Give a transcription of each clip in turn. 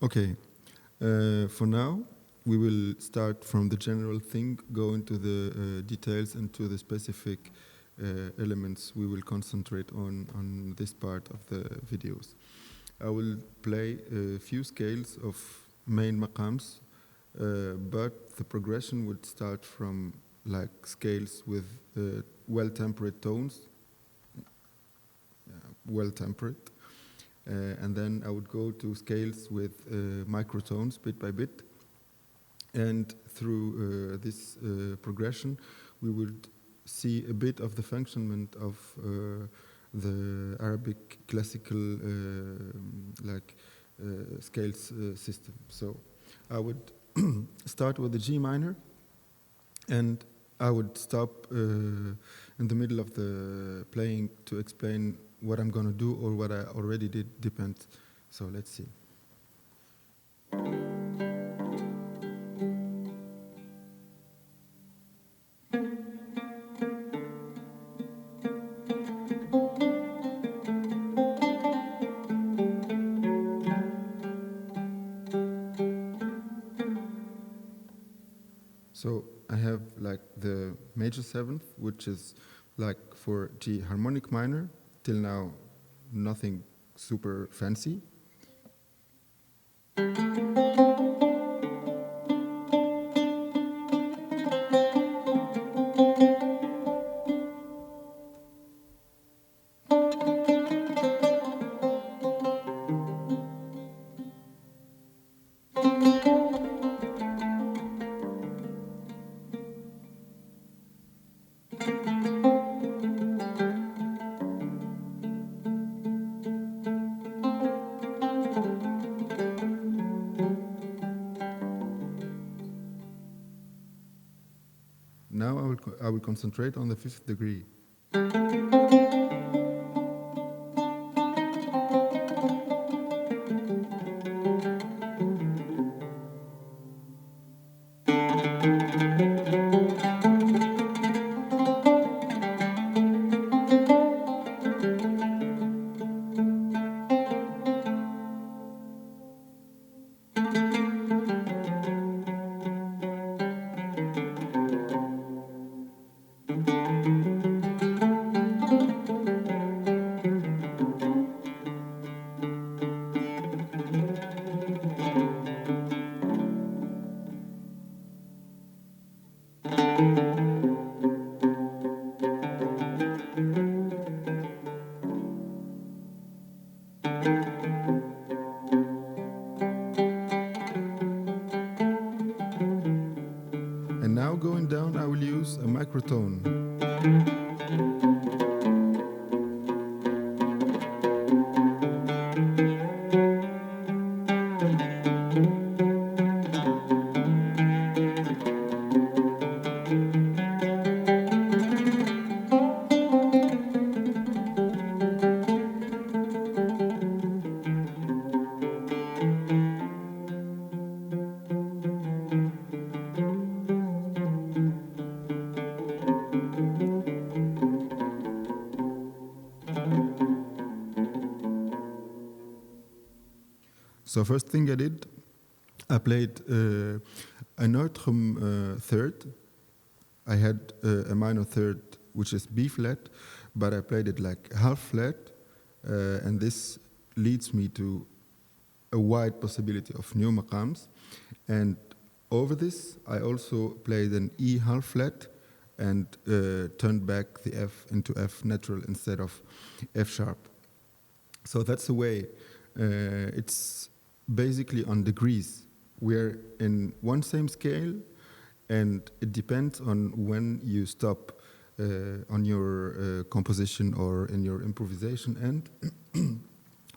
Okay, for now, we will start from the general thing, go into the details and to the specific elements we will concentrate on this part of the videos. I will play a few scales of main maqams, but the progression would start from like scales with well-tempered tones, well-tempered, and then I would go to scales with microtones bit by bit, and through this progression we would see a bit of the functionment of the Arabic classical scales system. So I would start with the G minor, and I would stop in the middle of the playing to explain what I'm going to do or what I already did, depends. So let's see. So I have like the major seventh, which is like for G harmonic minor, till now nothing super fancy. Now I will concentrate on the fifth degree. And now going down, I will use a microtone. So first thing I did, I played a neutrum third. I had a minor third, which is B flat, but I played it like half flat, and this leads me to a wide possibility of new maqams. And over this, I also played an E half flat and turned back the F into F natural instead of F sharp. So that's the way. It's basically on degrees. We're in one same scale, and it depends on when you stop on your composition or in your improvisation. And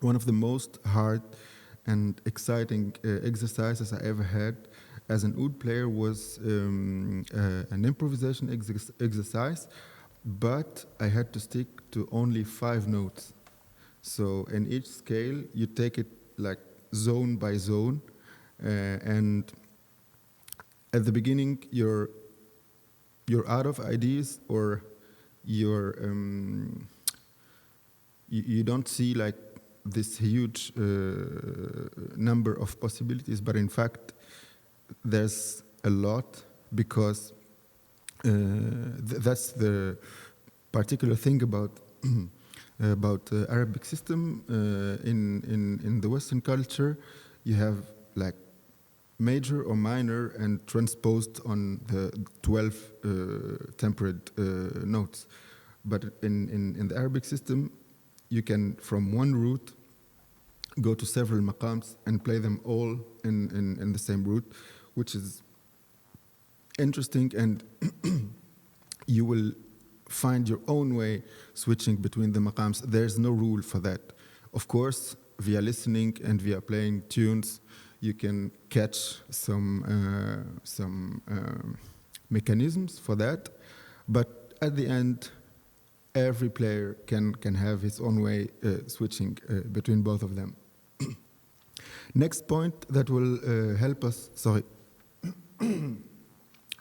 one of the most hard and exciting exercises I ever had as an oud player was an improvisation exercise, but I had to stick to only 5 notes. So in each scale, you take it like zone by zone, and at the beginning you're out of ideas, or you don't see like this huge number of possibilities, but in fact, there's a lot because that's the particular thing about Arabic system in the Western culture. You have like major or minor and transposed on the 12 tempered notes. But in the Arabic system, you can, from one root, go to several maqams and play them all in the same root, which is interesting, and you will find your own way switching between the maqams. There's no rule for that. Of course, via listening and via playing tunes, you can catch some mechanisms for that. But at the end, every player can have his own way switching between both of them. Next point that will help us,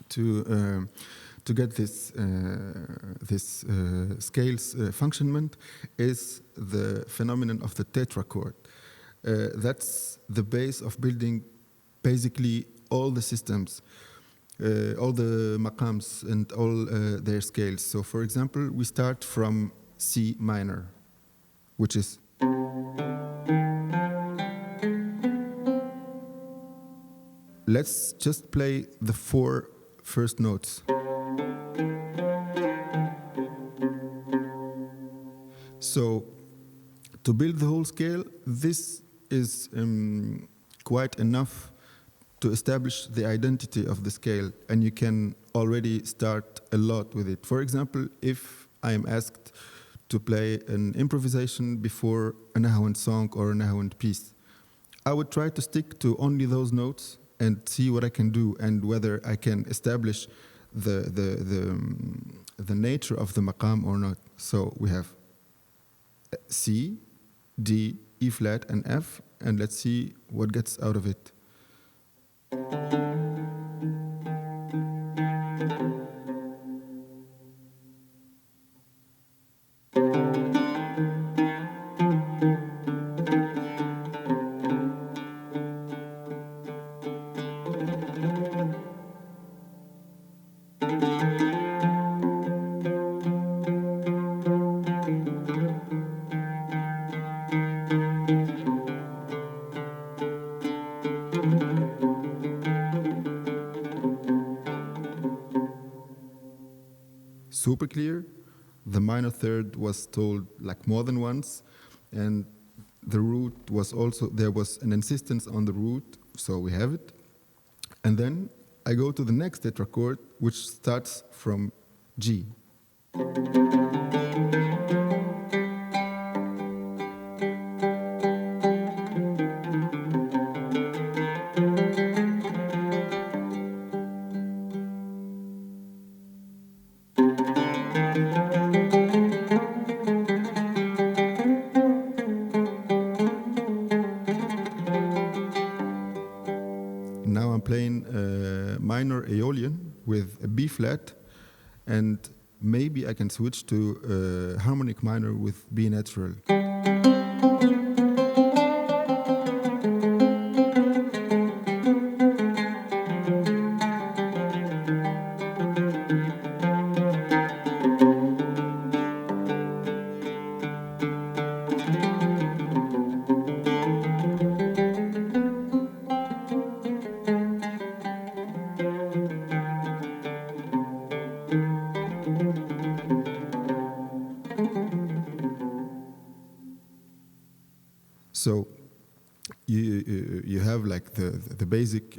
to get this scales functionment is the phenomenon of the tetrachord. That's the base of building basically all the systems, all the maqams and all their scales. So for example, we start from C minor, which is let's just play the 4 first notes. So to build the whole scale, this is quite enough to establish the identity of the scale, and you can already start a lot with it. For example, if I am asked to play an improvisation before a Nahawand song or a Nahawand piece, I would try to stick to only those notes and see what I can do and whether I can establish the nature of the maqam or not. So we have C, D, E flat, and F, and let's see what gets out of it. Super clear. The minor third was told like more than once, and the root was also, there was an insistence on the root, so we have it. And then I go to the next tetrachord, which starts from G. Now I'm playing minor Aeolian with a B flat, and maybe I can switch to harmonic minor with B natural. So you have like the basic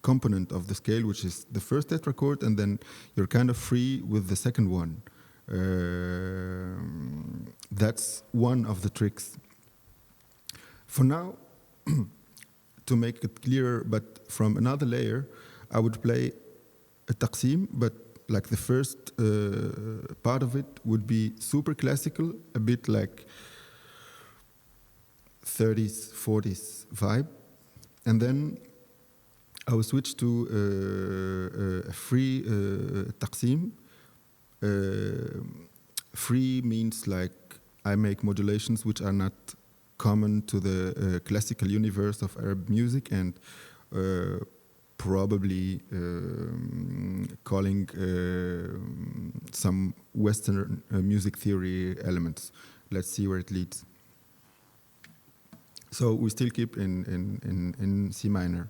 component of the scale, which is the first tetrachord, and then you're kind of free with the second one. That's one of the tricks. For now, to make it clearer, but from another layer, I would play a taqsim, but like the first part of it would be super classical, a bit like 30s, 40s vibe. And then I will switch to a free taqsim. Free means like I make modulations which are not common to the classical universe of Arab music, and probably calling some Western music theory elements. Let's see where it leads. So we still keep in C minor.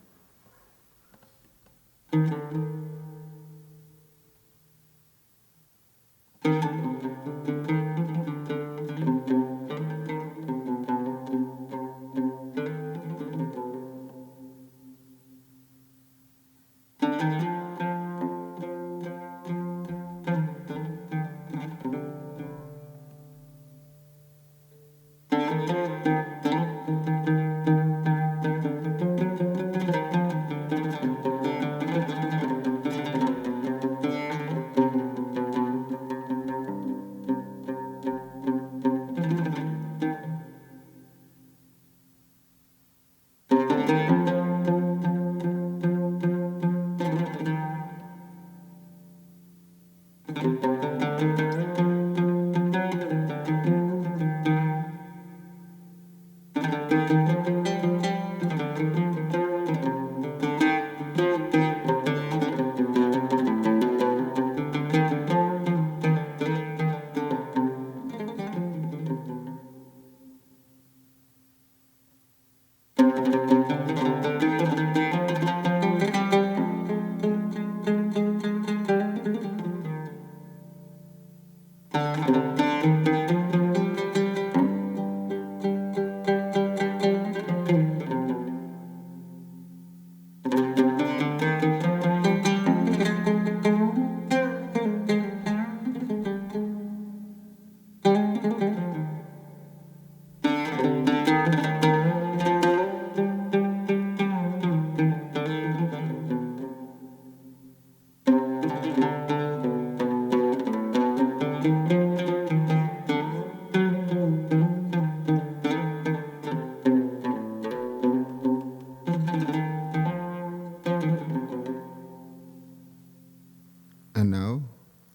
And now,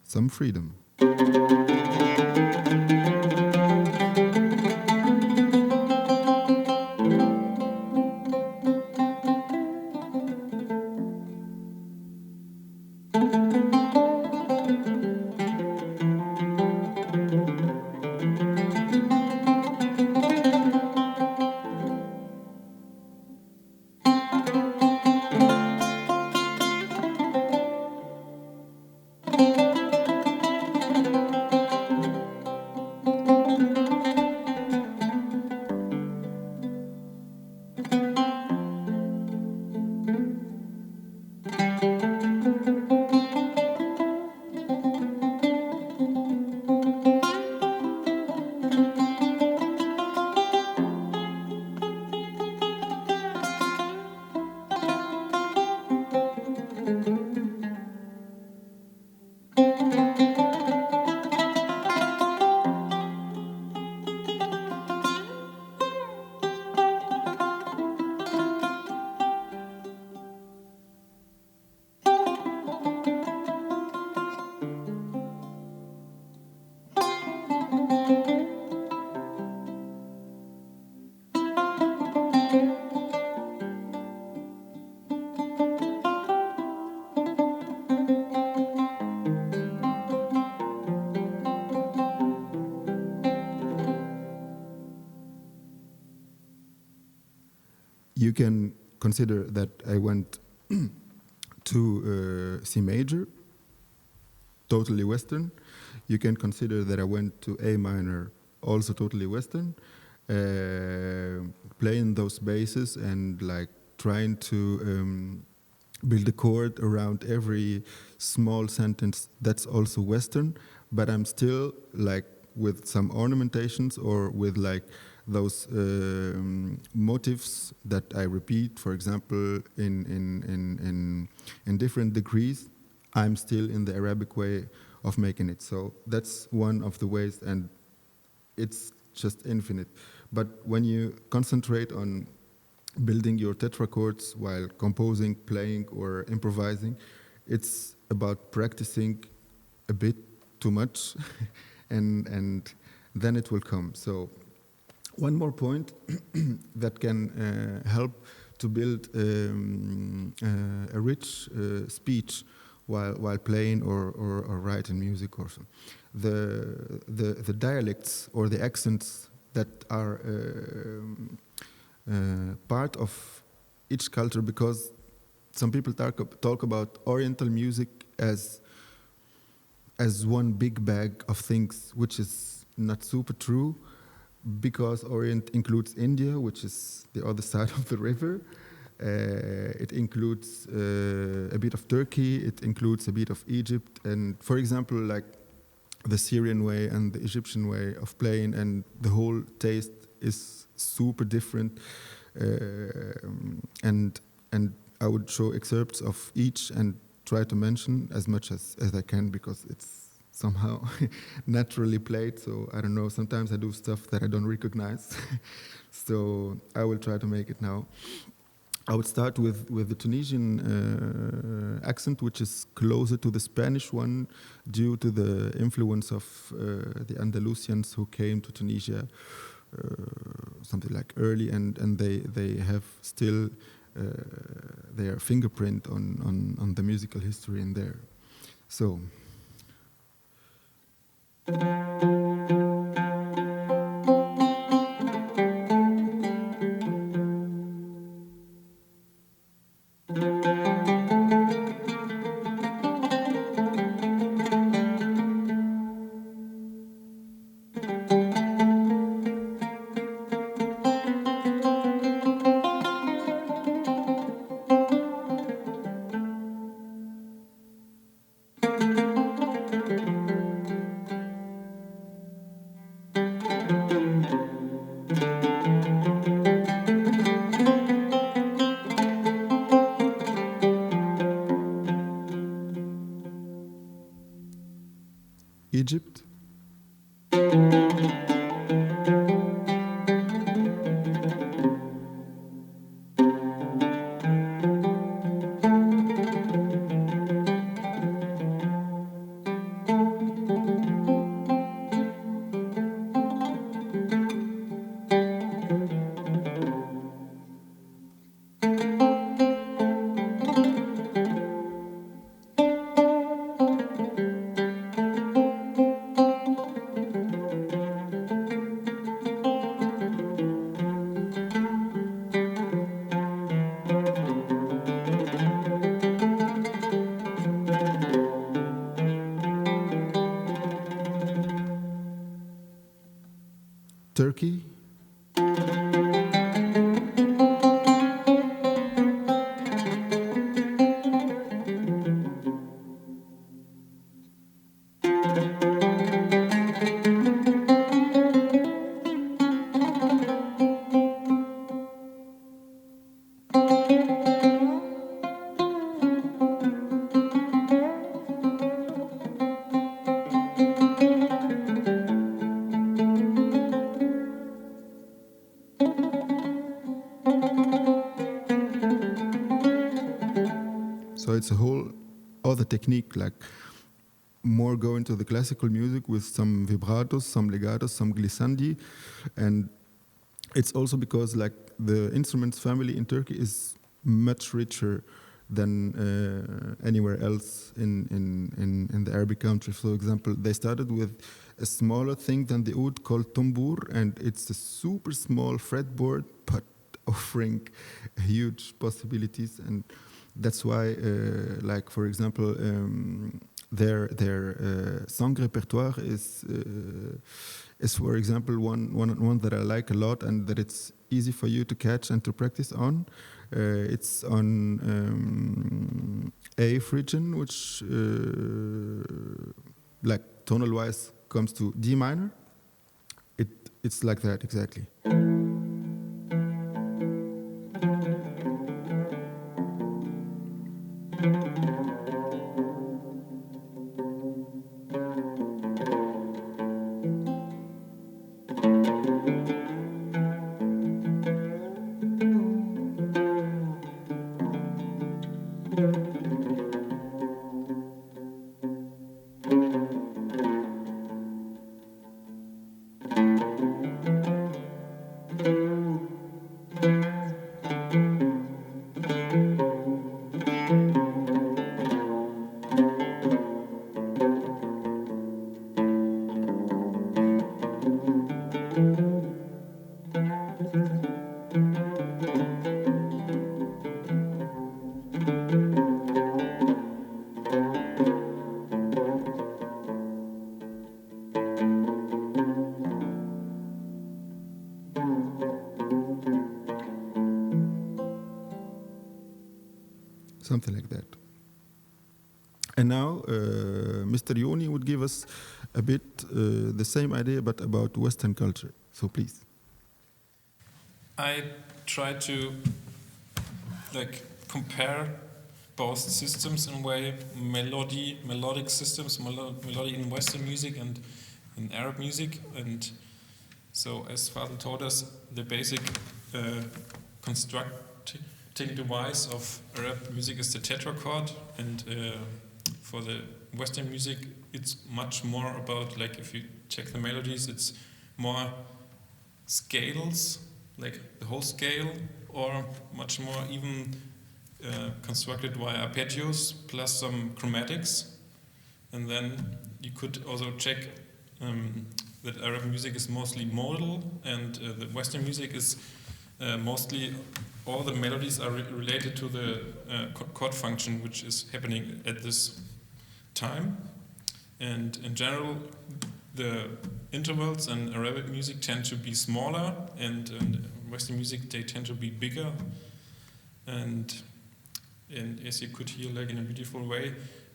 some freedom. You can consider that I went to C major, totally Western. You can consider that I went to A minor, also totally Western, playing those basses and like trying to build a chord around every small sentence that's also Western, but I'm still like with some ornamentations or with like those motifs that I repeat, for example, in different degrees. I'm still in the Arabic way of making it. So that's one of the ways, and it's just infinite. But when you concentrate on building your tetrachords while composing, playing, or improvising, it's about practicing a bit too much and then it will come. So one more point that can help to build a rich speech while playing or writing music or so. The dialects or the accents that are part of each culture, because some people talk about Oriental music as one big bag of things, which is not super true, because Orient includes India, which is the other side of the river. It includes a bit of Turkey, it includes a bit of Egypt, and for example, like the Syrian way and the Egyptian way of playing, and the whole taste is super different. And I would show excerpts of each and try to mention as much as I can, because it's somehow naturally played. So I don't know, sometimes I do stuff that I don't recognize. So I will try to make it now. I would start with the Tunisian accent, which is closer to the Spanish one due to the influence of the Andalusians who came to Tunisia something like early, and they have still their fingerprint on the musical history in there. So. Egypt. Turkey. So it's a whole other technique, like more going to the classical music with some vibratos, some legatos, some glissandi. And it's also because like the instruments family in Turkey is much richer than anywhere else in the Arabic country. For example, they started with a smaller thing than the oud called tambur, and it's a super small fretboard, but offering huge possibilities. And that's why, like for example, their song repertoire is for example one that I like a lot, and that it's easy for you to catch and to practice on. It's on A Phrygian, which like tonal wise comes to D minor. It's like that exactly. something like that. And now, Mr. Yoni would give us a bit the same idea, but about Western culture. So please. I try to compare both systems in a way, melodic systems, melody in Western music and in Arab music. And so, as Fadhel told us, the basic constructing device of Arab music is the tetrachord, and for the Western music, it's much more about, like, if you check the melodies, it's more scales, like the whole scale, or much more even constructed via arpeggios plus some chromatics. And then you could also check that Arab music is mostly modal, and the Western music is mostly, all the melodies are related to the chord function, which is happening at this time. And in general, the intervals in Arabic music tend to be smaller, and in Western music they tend to be bigger. And as you could hear, like in a beautiful way,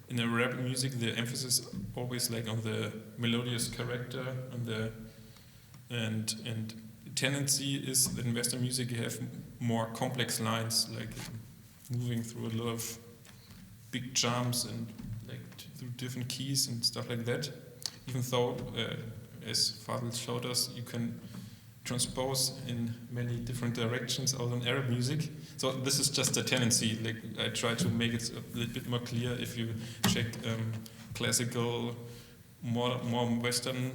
in Arabic music the emphasis always like on the melodious character and the tendency is that in Western music you have more complex lines, like moving through a lot of big jumps and like through different keys and stuff like that. Even though, as Fadhel showed us, you can transpose in many different directions out in Arab music. So this is just a tendency. Like I try to make it a little bit more clear if you check classical, more Western,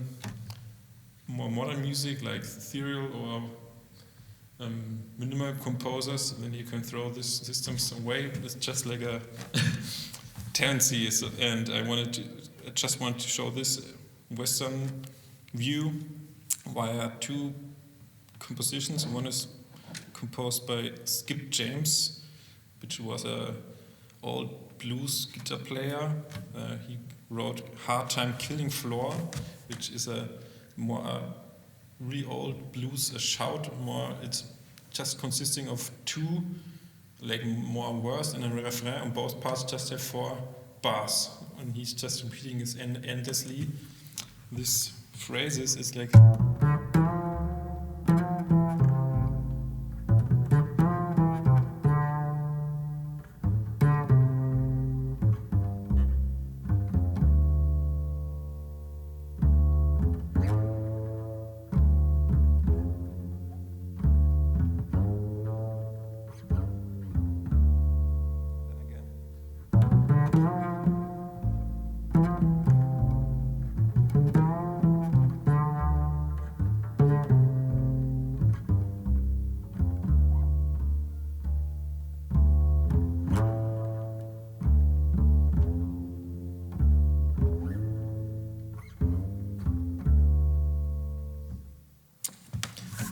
more modern music like ethereal or minimal composers, then you can throw these systems away. It's just like a tendency, and I just wanted to show this Western view via two compositions. One is composed by Skip James, which was a old blues guitar player. He wrote "Hard Time Killing Floor," which is a more really old blues, a shout. More, it's just consisting of two, like more verse and a refrain, and both parts just have 4 bars, and he's just repeating this endlessly. This phrases is like.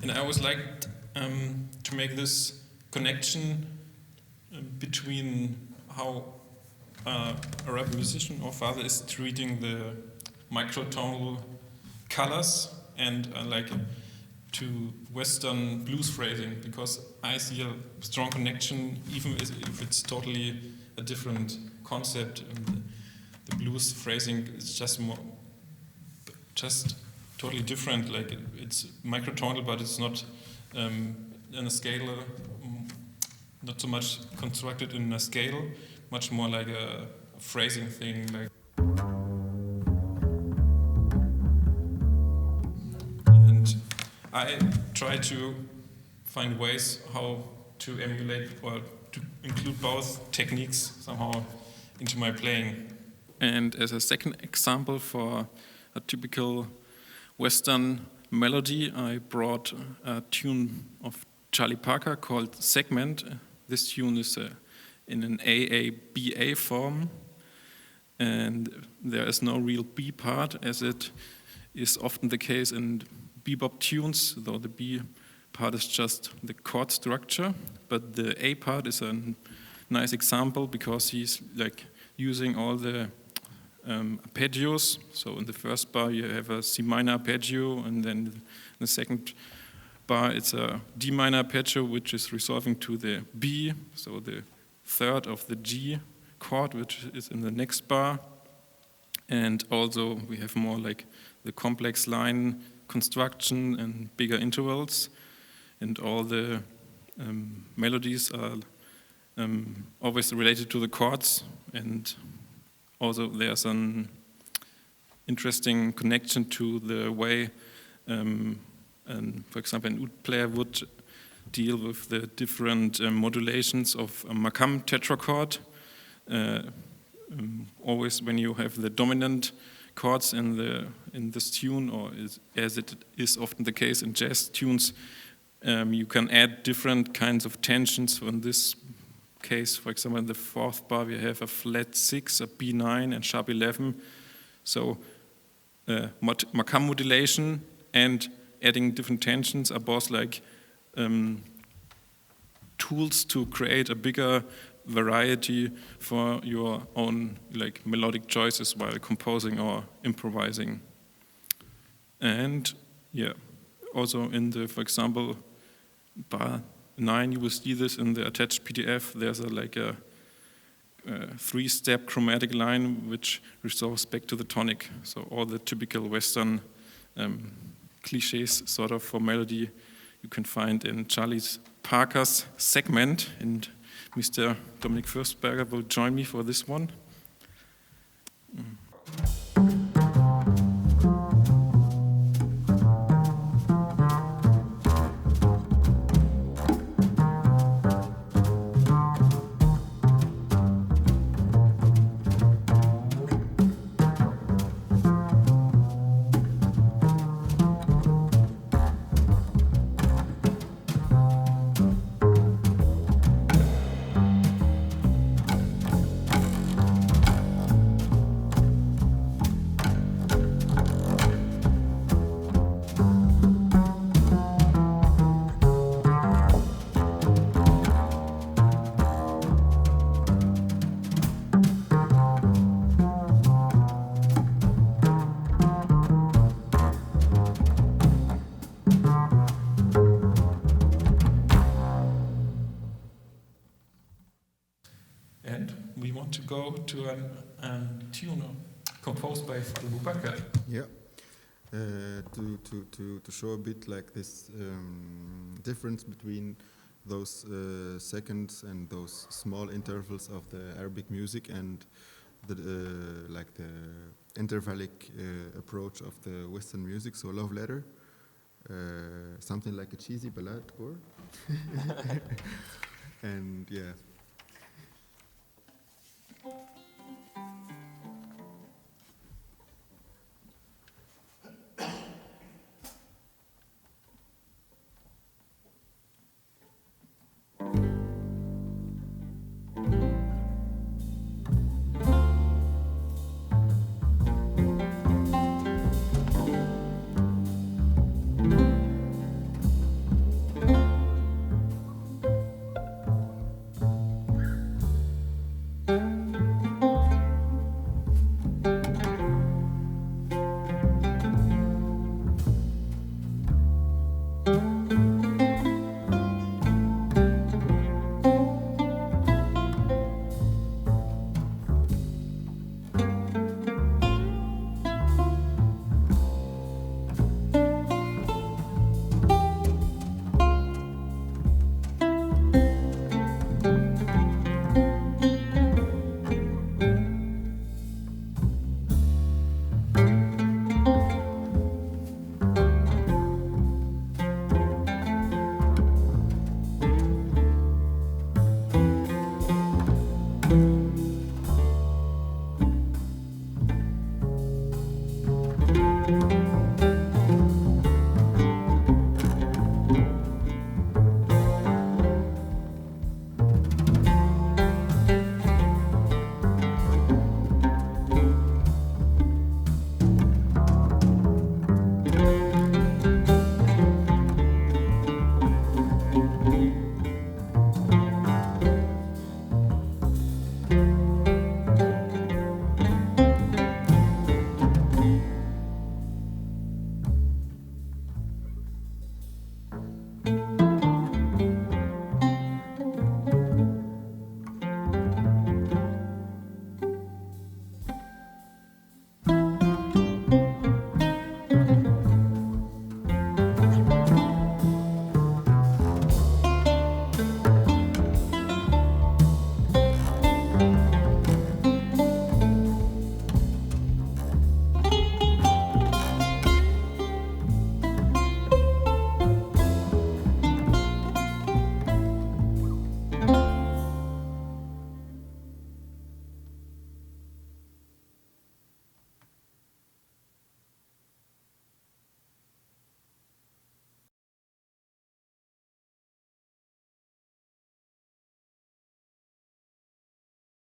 And I always liked to make this connection between how a rap musician or Fadhel is treating the microtonal colors and like to Western blues phrasing, because I see a strong connection, even if it's totally a different concept. And the blues phrasing is just totally different. Like it's microtonal, but it's not in a scale, not so much constructed in a scale, much more like a phrasing thing. Like, and I try to find ways how to emulate or to include both techniques somehow into my playing. And as a second example for a typical Western melody, I brought a tune of Charlie Parker called Segment. This tune is in an AABA form, and there is no real B part, as it is often the case in bebop tunes, though the B part is just the chord structure. But the A part is a nice example because he's like using all the arpeggios. So in the first bar you have a C minor arpeggio, and then in the second bar it's a D minor arpeggio which is resolving to the B. So the third of the G chord, which is in the next bar. And also we have more like the complex line construction and bigger intervals. And all the melodies are always related to the chords. And also there's an interesting connection to the way, for example, an oud player would deal with the different modulations of a makam tetrachord. Always when you have the dominant chords in this tune, or as it is often the case in jazz tunes, you can add different kinds of tensions. In this case, for example, in the fourth bar, we have a flat 6, a B9, and sharp 11. So makam modulation and adding different tensions are both like tools to create a bigger variety for your own like melodic choices while composing or improvising. And yeah, also in the, for example, bar 9, you will see this in the attached PDF. There's like a 3-step chromatic line which resolves back to the tonic. So all the typical Western cliches sort of for melody you can find in Charlie Parker's segment, and Mr. Dominik Fürstberger will join me for this one. And we want to go to a tune composed by Fadhel Boubaka. Yeah, to show a bit like this difference between those seconds and those small intervals of the Arabic music and the like the intervallic approach of the Western music. So Love Letter, something like a cheesy ballad, or and yeah.